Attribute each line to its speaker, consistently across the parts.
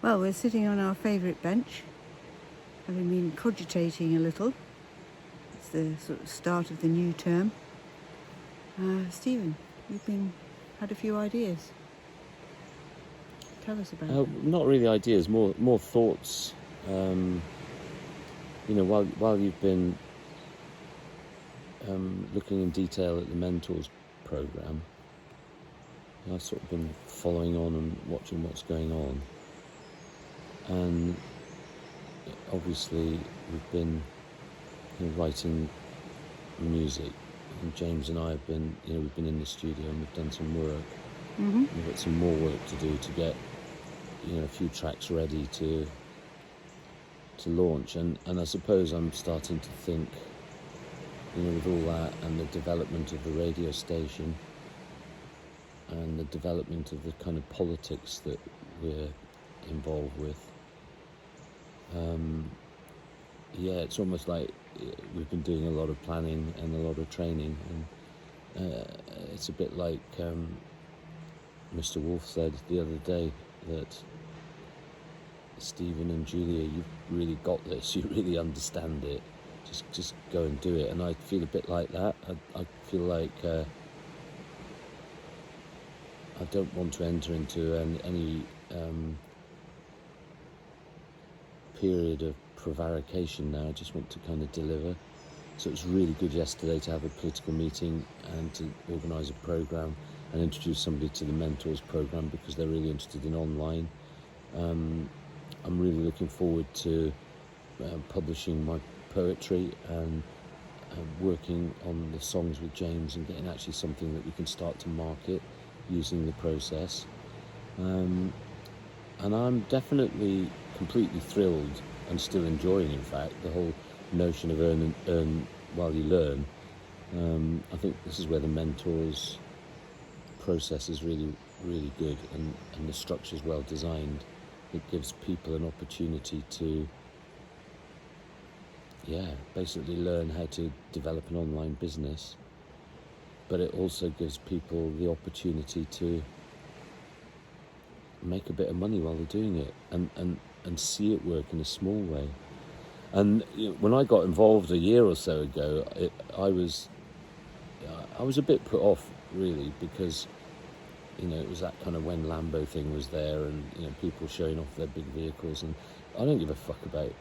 Speaker 1: Well, we're sitting on our favourite bench, having been cogitating a little. It's the sort of start of the new term. Stephen, you've had a few ideas. Tell us about them.
Speaker 2: Not really ideas, more thoughts. While you've been looking in detail at the Mentors program, I've sort of been following on and watching what's going on. And obviously we've been writing music, and James and I have been, we've been in the studio and we've done some work.
Speaker 1: Mm-hmm.
Speaker 2: We've got some more work to do to get, a few tracks ready to launch. And I suppose I'm starting to think, with all that and the development of the radio station and the development of the kind of politics that we're involved with, it's almost like we've been doing a lot of planning and a lot of training, and it's a bit like Mr. Wolf said the other day, that Stephen and Julia, you've really got this, you really understand it, just go and do it. And I feel a bit like that. I feel like I don't want to enter into any period of prevarication now. I just want to kind of deliver. So it was really good yesterday to have a political meeting and to organise a programme and introduce somebody to the Mentors programme, because they're really interested in online. I'm really looking forward to publishing my poetry and working on the songs with James and getting actually something that we can start to market using the process. And I'm definitely completely thrilled and still enjoying, in fact, the whole notion of earn while you learn. I think this is where the Mentors process is really, really good, and the structure is well designed. It gives people an opportunity to basically learn how to develop an online business, but it also gives people the opportunity to make a bit of money while they're doing it, and see it work in a small way. And when I got involved a year or so ago, I was a bit put off, really, because it was that kind of when Lambo thing was there, and people showing off their big vehicles, and I don't give a fuck about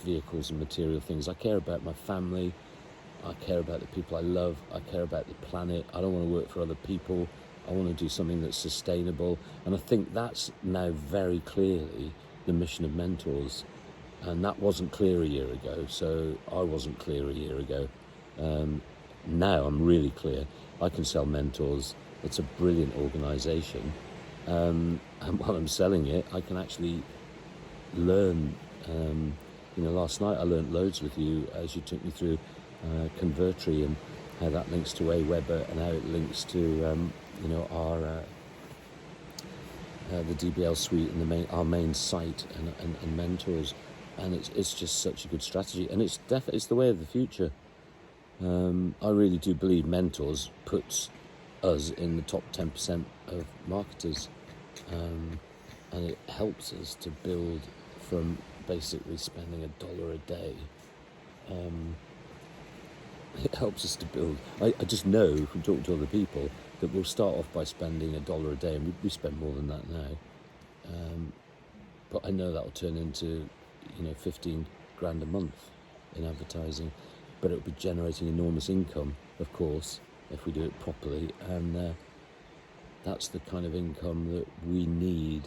Speaker 2: vehicles and material things. I care about my family, I care about the people I love, I care about the planet. I don't want to work for other people. I want to do something that's sustainable, and I think that's now very clearly the mission of Mentors, and that wasn't clear a year ago, so I wasn't clear a year ago. Now I'm really clear. I can sell Mentors. It's a brilliant organisation, and while I'm selling it, I can actually learn. Last night I learned loads with you as you took me through Convertry and how that links to Aweber and how it links to our the DBL suite and our main site and Mentors, and it's just such a good strategy, and it's the way of the future. I really do believe Mentors puts us in the top 10% of marketers, and it helps us to build from basically spending $1 a day. It helps us to build. I just know from talking to other people that we'll start off by spending $1 a day, and we spend more than that now. But I know that will turn into 15 grand a month in advertising, but it'll be generating enormous income, of course, if we do it properly, and that's the kind of income that we need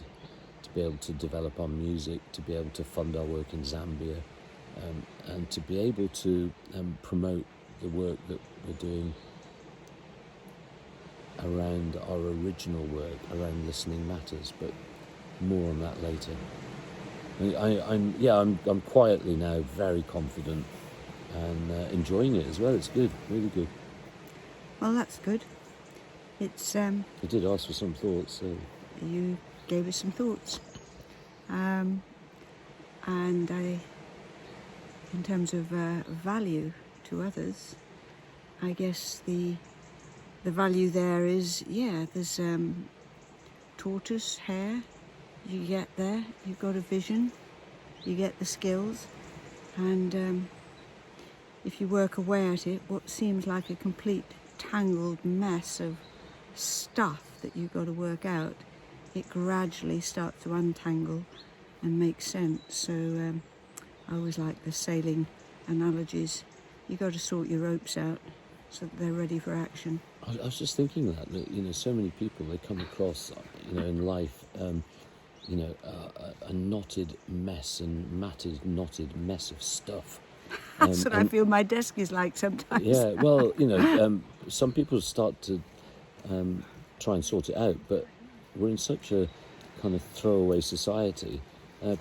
Speaker 2: to be able to develop our music, to be able to fund our work in Zambia, and to be able to promote the work that we're doing around our original work, around Listening Matters, but more on that later. I'm quietly now very confident and enjoying it as well. It's good, really good.
Speaker 1: Well, that's good. It's
Speaker 2: I did ask for some thoughts, so
Speaker 1: you gave us some thoughts, and in terms of value to others, I guess the value there is, there's tortoise hair you get there, you've got a vision, you get the skills, and if you work away at it, what seems like a complete tangled mess of stuff that you've got to work out, it gradually starts to untangle and make sense. So I always like the sailing analogies. You've got to sort your ropes out so that they're ready for action.
Speaker 2: I was just thinking that so many people, they come across, in life, a knotted mess and matted, knotted mess of stuff.
Speaker 1: That's what I feel my desk is like sometimes.
Speaker 2: Yeah, well, some people start to try and sort it out, but we're in such a kind of throwaway society.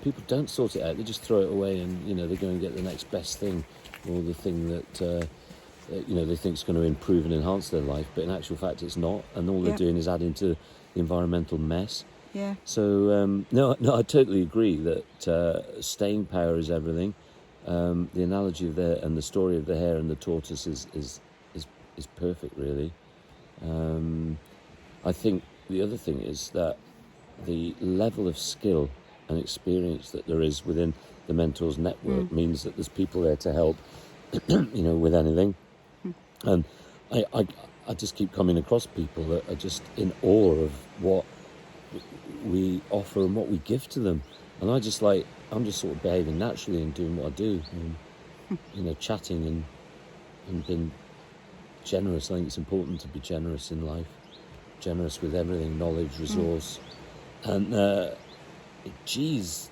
Speaker 2: People don't sort it out; they just throw it away, and they go and get the next best thing, or the thing that they think is going to improve and enhance their life. But in actual fact, it's not, and all they're doing is adding to the environmental mess.
Speaker 1: Yeah.
Speaker 2: So no, I totally agree that staying power is everything. The analogy of the story of the hare and the tortoise is perfect, really. I think the other thing is that the level of skill and experience that there is within the Mentors network means that there's people there to help, with anything. And I just keep coming across people that are just in awe of what we offer and what we give to them. And I'm just sort of behaving naturally and doing what I do, and, chatting and being generous. I think it's important to be generous in life, generous with everything, knowledge, resource. And, geez,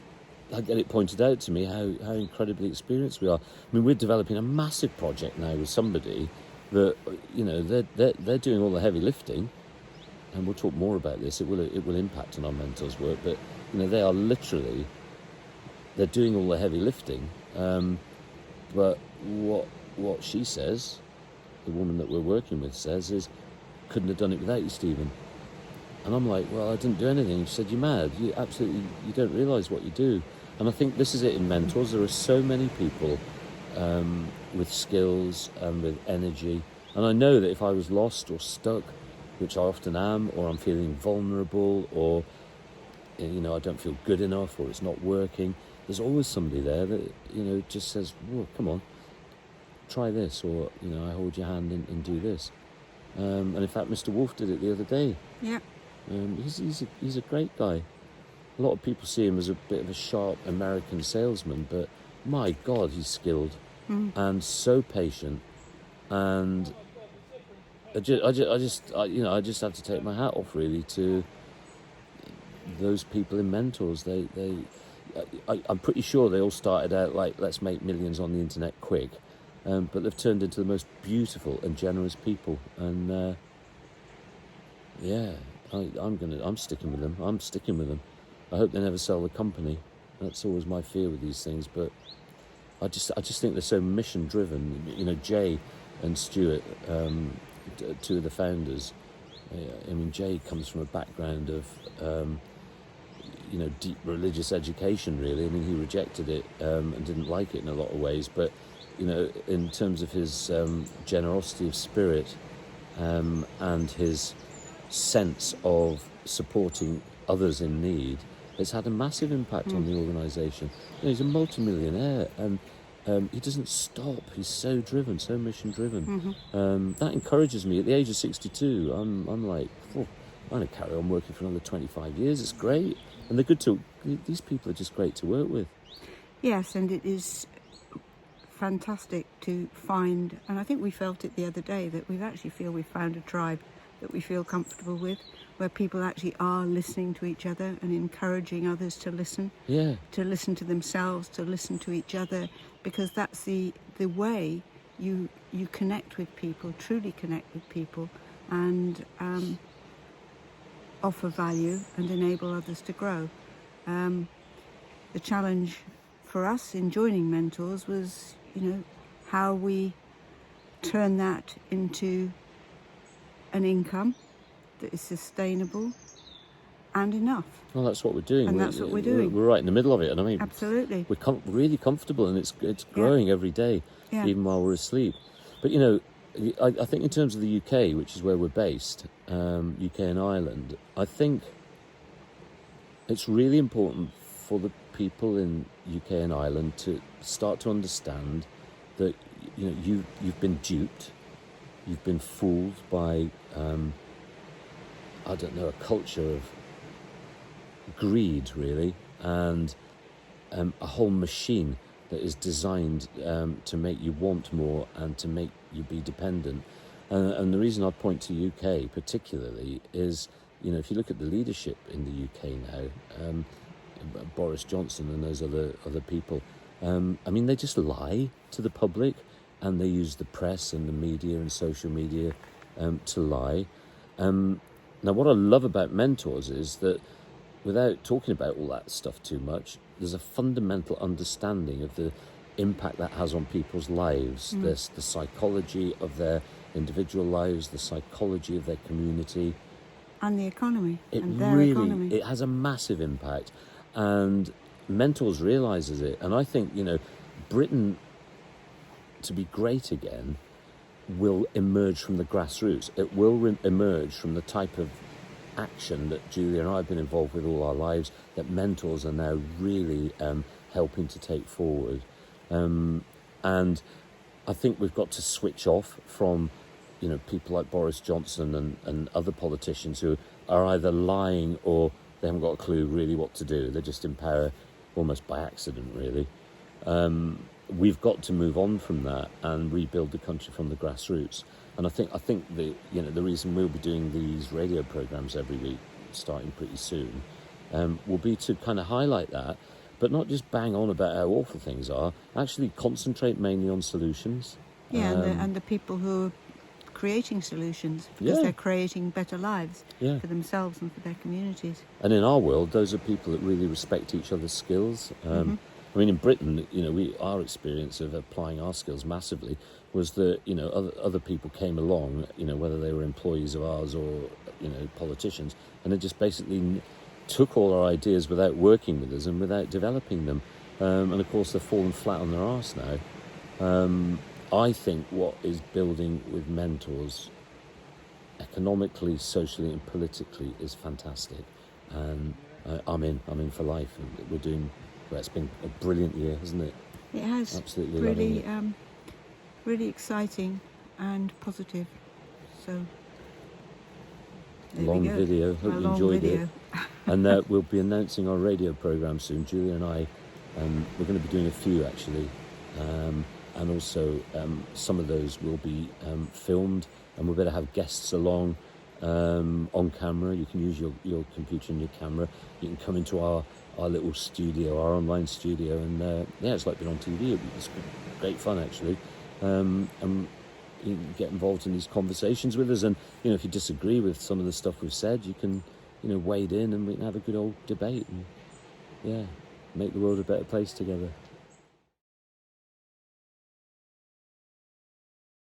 Speaker 2: I get it pointed out to me how incredibly experienced we are. I mean, we're developing a massive project now with somebody that, they're doing all the heavy lifting, and we'll talk more about this. It will impact on our mentors' work, but, they are literally... They're doing all the heavy lifting, but what she says, the woman that we're working with says, is, couldn't have done it without you, Stephen. And I'm like, well, I didn't do anything. She said, you're mad. You don't realise what you do. And I think this is it in mentors. There are so many people with skills and with energy. And I know that if I was lost or stuck, which I often am, or I'm feeling vulnerable, or, I don't feel good enough, or it's not working, there's always somebody there that, just says, well, come on, try this, or, I hold your hand and do this. And in fact, Mr. Wolf did it the other day.
Speaker 1: Yeah.
Speaker 2: He's a great guy. A lot of people see him as a bit of a sharp American salesman, but my God, he's skilled and so patient. And I just have to take my hat off, really, to those people in mentors. I'm pretty sure they all started out like, let's make millions on the internet quick, but they've turned into the most beautiful and generous people. And I'm sticking with them. I'm sticking with them. I hope they never sell the company. That's always my fear with these things. But I just think they're so mission driven. Jay and Stuart, two of the founders. Jay comes from a background of deep religious education, really. He rejected it and didn't like it in a lot of ways. But in terms of his generosity of spirit and his sense of supporting others in need, it's had a massive impact on the organisation. He's a multimillionaire, and he doesn't stop. He's so driven, so mission driven. That encourages me. At the age of 62, I'm like, I'm going to carry on working for another 25 years. It's great, and they're good to. These people are just great to work with.
Speaker 1: Yes, and it is fantastic to find, and I think we felt it the other day, that we actually feel we've found a tribe that we feel comfortable with, where people actually are listening to each other and encouraging others to listen, to listen to themselves, to listen to each other, because that's the way you connect with people, truly connect with people, and offer value and enable others to grow. The challenge for us in joining Mentors was, how we turn that into an income that is sustainable and enough.
Speaker 2: Well, that's what we're doing.
Speaker 1: And that's what we're doing.
Speaker 2: We're right in the middle of it, and
Speaker 1: absolutely,
Speaker 2: we're really comfortable, and it's growing every day, even while we're asleep. But I think in terms of the UK, which is where we're based, UK and Ireland, I think it's really important for the people in UK and Ireland to start to understand that you've been duped, you've been fooled by a culture of greed, really, and a whole machine that is designed to make you want more and to make you be dependent. And the reason I'd point to UK particularly is, if you look at the leadership in the UK now, Boris Johnson and those other people, they just lie to the public, and they use the press and the media and social media to lie. Now, what I love about mentors is that, without talking about all that stuff too much, there's a fundamental understanding of the impact that has on people's lives. There's the psychology of their individual lives, the psychology of their community.
Speaker 1: And the economy.
Speaker 2: It
Speaker 1: and their
Speaker 2: really,
Speaker 1: economy.
Speaker 2: it has a massive impact. And mentors realises it. And I think, Britain, to be great again, will emerge from the grassroots. It will emerge from the type of action that Julia and I have been involved with all our lives, that mentors are now really helping to take forward. And I think we've got to switch off from, people like Boris Johnson and other politicians who are either lying or they haven't got a clue really what to do. They're just in power almost by accident, really. We've got to move on from that and rebuild the country from the grassroots. And I think the reason we'll be doing these radio programs every week, starting pretty soon, will be to kind of highlight that, but not just bang on about how awful things are. Actually, concentrate mainly on solutions.
Speaker 1: Yeah, and the people who are creating solutions, because they're creating better lives for themselves and for their communities.
Speaker 2: And in our world, those are people that really respect each other's skills. In Britain, our experience of applying our skills massively was that, other people came along, whether they were employees of ours or, politicians, and they just basically took all our ideas without working with us and without developing them. And of course, they've fallen flat on their arse now. I think what is building with mentors, economically, socially and politically, is fantastic. And I'm in for life. And we're doing... Well, it's been a brilliant year, hasn't it?
Speaker 1: It has.
Speaker 2: Absolutely
Speaker 1: really,
Speaker 2: loving it.
Speaker 1: Really exciting and positive. So, there
Speaker 2: long
Speaker 1: we go.
Speaker 2: video. Hope you enjoyed it. And we'll be announcing our radio programme soon. Julia and I, we're going to be doing a few actually, and also some of those will be filmed, and we're going to have guests along on camera. You can use your computer and your camera. You can come into our little studio, our online studio, and it's like being on TV. It's great fun actually, and you can get involved in these conversations with us. And if you disagree with some of the stuff we've said, you can wade in and we can have a good old debate and make the world a better place together.